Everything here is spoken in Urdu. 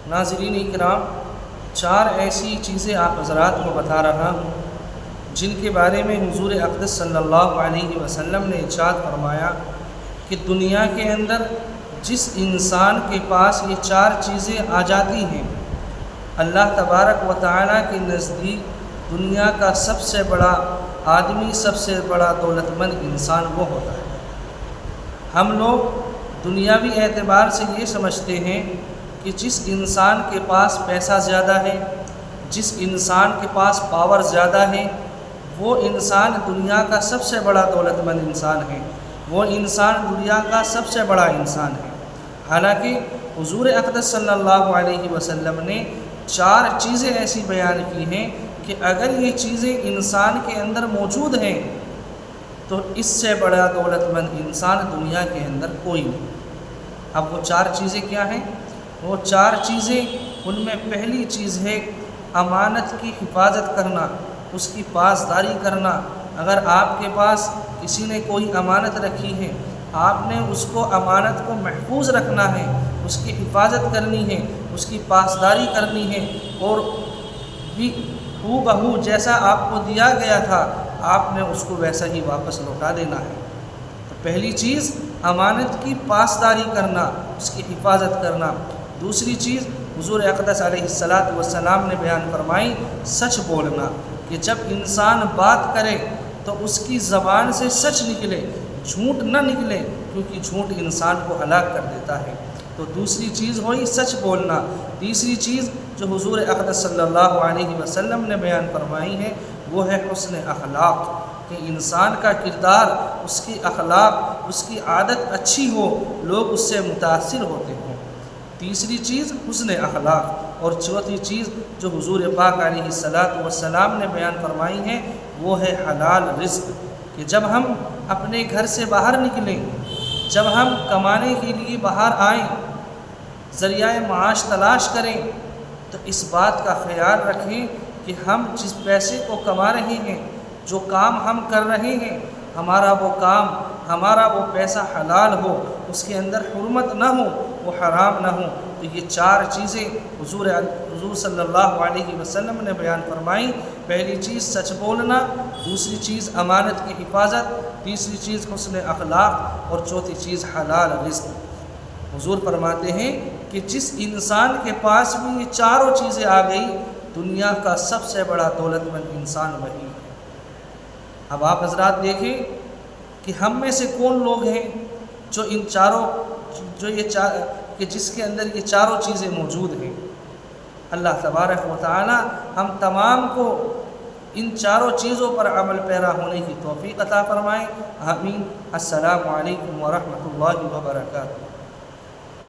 ناظرین اکرام، 4 ایسی چیزیں آپ حضرات کو بتا رہا ہوں جن کے بارے میں حضور اقدس صلی اللہ علیہ وسلم نے ارشاد فرمایا کہ دنیا کے اندر جس انسان کے پاس یہ 4 چیزیں آ جاتی ہیں، اللہ تبارک و تعالیٰ کے نزدیک دنیا کا سب سے بڑا آدمی، سب سے بڑا دولت مند انسان وہ ہوتا ہے۔ ہم لوگ دنیاوی اعتبار سے یہ سمجھتے ہیں کہ جس انسان کے پاس پیسہ زیادہ ہے، جس انسان کے پاس پاور زیادہ ہے، وہ انسان دنیا کا سب سے بڑا دولت مند انسان ہے، وہ انسان دنیا کا سب سے بڑا انسان ہے۔ حالانکہ حضور اقدس صلی اللہ علیہ وسلم نے 4 چیزیں ایسی بیان کی ہیں کہ اگر یہ چیزیں انسان کے اندر موجود ہیں تو اس سے بڑا دولت مند انسان دنیا کے اندر کوئی نہیں۔ اب وہ 4 چیزیں کیا ہیں؟ وہ 4 چیزیں، ان میں پہلی چیز ہے امانت کی حفاظت کرنا، اس کی پاسداری کرنا۔ اگر آپ کے پاس کسی نے کوئی امانت رکھی ہے، آپ نے اس کو امانت کو محفوظ رکھنا ہے، اس کی حفاظت کرنی ہے، اس کی پاسداری کرنی ہے، اور بھی ہو بہو جیسا آپ کو دیا گیا تھا آپ نے اس کو ویسا ہی واپس لوٹا دینا ہے۔ تو پہلی چیز امانت کی پاسداری کرنا، اس کی حفاظت کرنا۔ دوسری چیز حضور اقدس علیہ السلام نے بیان فرمائی، سچ بولنا، کہ جب انسان بات کرے تو اس کی زبان سے سچ نکلے، جھوٹ نہ نکلے، کیونکہ جھوٹ انسان کو ہلاک کر دیتا ہے۔ تو دوسری چیز ہوئی سچ بولنا۔ تیسری چیز جو حضور اقدس صلی اللہ علیہ وسلم نے بیان فرمائی ہے وہ ہے حسن اخلاق، کہ انسان کا کردار، اس کی اخلاق، اس کی عادت اچھی ہو، لوگ اس سے متاثر ہوتے ہوں۔ تیسری چیز حسن اخلاق، اور چوتھی چیز جو حضور پاک علیہ السلام نے بیان فرمائی ہے وہ ہے حلال رزق، کہ جب ہم اپنے گھر سے باہر نکلیں، جب ہم کمانے کے لیے باہر آئیں، ذریعہ معاش تلاش کریں، تو اس بات کا خیال رکھیں کہ ہم جس پیسے کو کما رہے ہیں، جو کام ہم کر رہے ہیں، ہمارا وہ کام، ہمارا وہ پیسہ حلال ہو، اس کے اندر حرمت نہ ہو، وہ حرام نہ ہو۔ تو یہ 4 چیزیں حضور صلی اللہ علیہ وسلم نے بیان فرمائی۔ پہلی چیز سچ بولنا، دوسری چیز امانت کی حفاظت، تیسری چیز حسن اخلاق، اور چوتھی چیز حلال رزق۔ حضور فرماتے ہیں کہ جس انسان کے پاس بھی یہ 4 چیزیں آ گئی، دنیا کا سب سے بڑا دولت مند انسان وہی ہے۔ اب آپ حضرات دیکھیں کہ ہم میں سے کون لوگ ہیں جو ان چاروں کہ جس کے اندر یہ 4 چیزیں موجود ہیں۔ اللہ تبارک و تعالی ہم تمام کو ان 4 چیزوں پر عمل پیرا ہونے کی توفیق عطا فرمائے۔ آمین۔ السلام علیکم ورحمۃ اللہ وبرکاتہ۔